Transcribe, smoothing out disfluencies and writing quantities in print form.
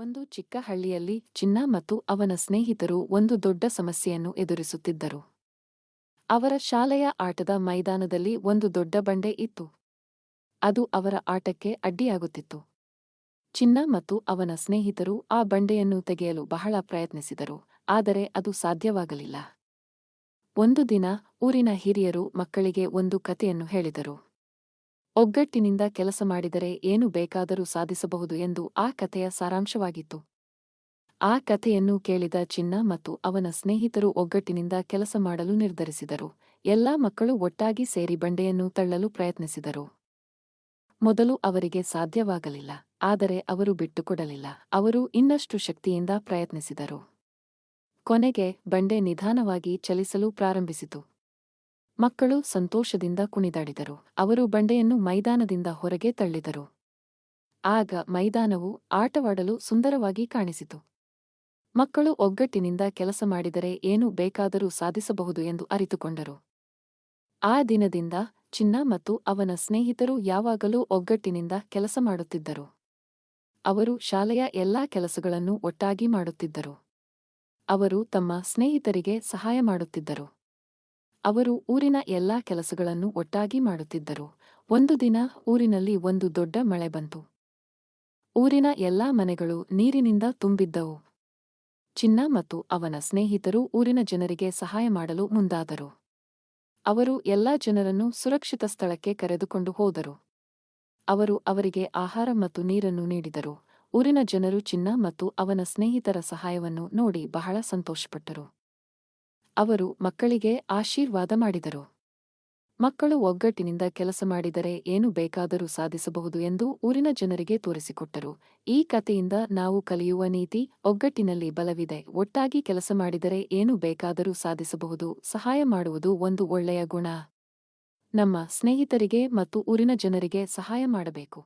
ಒಂದು ಚಿಕ್ಕ ಹಳ್ಳಿಯಲ್ಲಿ ಚಿನ್ನ ಮತ್ತು ಅವನ ಸ್ನೇಹಿತರು ಒಂದು ದೊಡ್ಡ ಸಮಸ್ಯೆಯನ್ನು ಎದುರಿಸುತ್ತಿದ್ದರು. ಅವರ ಶಾಲೆಯ ಆಟದ ಮೈದಾನದಲ್ಲಿ ಒಂದು ದೊಡ್ಡ ಬಂಡೆ ಇತ್ತು. ಅದು ಅವರ ಆಟಕ್ಕೆ ಅಡ್ಡಿಯಾಗುತ್ತಿತ್ತು. ಚಿನ್ನ ಮತ್ತು ಅವನ ಸ್ನೇಹಿತರು ಆ ಬಂಡೆಯನ್ನು ತೆಗೆಯಲು ಬಹಳ ಪ್ರಯತ್ನಿಸಿದರು, ಆದರೆ ಅದು ಸಾಧ್ಯವಾಗಲಿಲ್ಲ. ಒಂದು ದಿನ ಊರಿನ ಹಿರಿಯರು ಮಕ್ಕಳಿಗೆ ಒಂದು ಕಥೆಯನ್ನು ಹೇಳಿದರು. ಒಗ್ಗಟ್ಟಿನಿಂದ ಕೆಲಸ ಮಾಡಿದರೆ ಏನು ಬೇಕಾದರೂ ಸಾಧಿಸಬಹುದು ಎಂದು ಆ ಕಥೆಯ ಸಾರಾಂಶವಾಗಿತ್ತು. ಆ ಕಥೆಯನ್ನು ಕೇಳಿದ ಚಿನ್ನ ಮತ್ತು ಅವನ ಸ್ನೇಹಿತರು ಒಗ್ಗಟ್ಟಿನಿಂದ ಕೆಲಸ ಮಾಡಲು ನಿರ್ಧರಿಸಿದರು. ಎಲ್ಲಾ ಮಕ್ಕಳು ಒಟ್ಟಾಗಿ ಸೇರಿ ಬಂಡೆಯನ್ನು ತಳ್ಳಲು ಪ್ರಯತ್ನಿಸಿದರು. ಮೊದಲು ಅವರಿಗೆ ಸಾಧ್ಯವಾಗಲಿಲ್ಲ, ಆದರೆ ಅವರು ಬಿಟ್ಟುಕೊಡಲಿಲ್ಲ. ಅವರು ಇನ್ನಷ್ಟು ಶಕ್ತಿಯಿಂದ ಪ್ರಯತ್ನಿಸಿದರು. ಕೊನೆಗೆ ಬಂಡೆ ನಿಧಾನವಾಗಿ ಚಲಿಸಲು ಪ್ರಾರಂಭಿಸಿತು. ಮಕ್ಕಳು ಸಂತೋಷದಿಂದ ಕುಣಿದಾಡಿದರು. ಅವರು ಬಂಡೆಯನ್ನು ಮೈದಾನದಿಂದ ಹೊರಗೆ ತಳ್ಳಿದರು. ಆಗ ಮೈದಾನವು ಆಟವಾಡಲು ಸುಂದರವಾಗಿ ಕಾಣಿಸಿತು. ಮಕ್ಕಳು ಒಗ್ಗಟ್ಟಿನಿಂದ ಕೆಲಸ ಮಾಡಿದರೆ ಏನು ಬೇಕಾದರೂ ಸಾಧಿಸಬಹುದು ಎಂದು ಅರಿತುಕೊಂಡರು. ಆ ದಿನದಿಂದ ಚಿನ್ನ ಮತ್ತು ಅವನ ಸ್ನೇಹಿತರು ಯಾವಾಗಲೂ ಒಗ್ಗಟ್ಟಿನಿಂದ ಕೆಲಸ ಮಾಡುತ್ತಿದ್ದರು. ಅವರು ಶಾಲೆಯ ಎಲ್ಲಾ ಕೆಲಸಗಳನ್ನು ಒಟ್ಟಾಗಿ ಮಾಡುತ್ತಿದ್ದರು. ಅವರು ತಮ್ಮ ಸ್ನೇಹಿತರಿಗೆ ಸಹಾಯ ಮಾಡುತ್ತಿದ್ದರು. ಅವರು ಊರಿನ ಎಲ್ಲಾ ಕೆಲಸಗಳನ್ನು ಒಟ್ಟಾಗಿ ಮಾಡುತ್ತಿದ್ದರು. ಒಂದು ದಿನ ಊರಿನಲ್ಲಿ ಒಂದು ದೊಡ್ಡ ಮಳೆ ಬಂತು. ಊರಿನ ಎಲ್ಲಾ ಮನೆಗಳು ನೀರಿನಿಂದ ತುಂಬಿದ್ದವು. ಚಿನ್ನ ಮತ್ತು ಅವನ ಸ್ನೇಹಿತರು ಊರಿನ ಜನರಿಗೆ ಸಹಾಯ ಮಾಡಲು ಮುಂದಾದರು. ಅವರು ಎಲ್ಲಾ ಜನರನ್ನು ಸುರಕ್ಷಿತ ಸ್ಥಳಕ್ಕೆ ಕರೆದುಕೊಂಡು ಹೋದರು. ಅವರು ಅವರಿಗೆ ಆಹಾರ ಮತ್ತು ನೀರನ್ನು ನೀಡಿದರು. ಊರಿನ ಜನರು ಚಿನ್ನ ಮತ್ತು ಅವನ ಸ್ನೇಹಿತರ ಸಹಾಯವನ್ನು ನೋಡಿ ಬಹಳ ಸಂತೋಷಪಟ್ಟರು. ಅವರು ಮಕ್ಕಳಿಗೆ ಆಶೀರ್ವಾದ ಮಾಡಿದರು. ಮಕ್ಕಳು ಒಗ್ಗಟ್ಟಿನಿಂದ ಕೆಲಸ ಮಾಡಿದರೆ ಏನು ಬೇಕಾದರೂ ಸಾಧಿಸಬಹುದು ಎಂದು ಊರಿನ ಜನರಿಗೆ ತೋರಿಸಿಕೊಟ್ಟರು. ಈ ಕಥೆಯಿಂದ ನಾವು ಕಲಿಯುವ ನೀತಿ: ಒಗ್ಗಟ್ಟಿನಲ್ಲಿ ಬಲವಿದೆ. ಒಟ್ಟಾಗಿ ಕೆಲಸ ಮಾಡಿದರೆ ಏನು ಬೇಕಾದರೂ ಸಾಧಿಸಬಹುದು. ಸಹಾಯ ಮಾಡುವುದು ಒಂದು ಒಳ್ಳೆಯ ಗುಣ. ನಮ್ಮ ಸ್ನೇಹಿತರಿಗೆ ಮತ್ತು ಊರಿನ ಜನರಿಗೆ ಸಹಾಯ ಮಾಡಬೇಕು.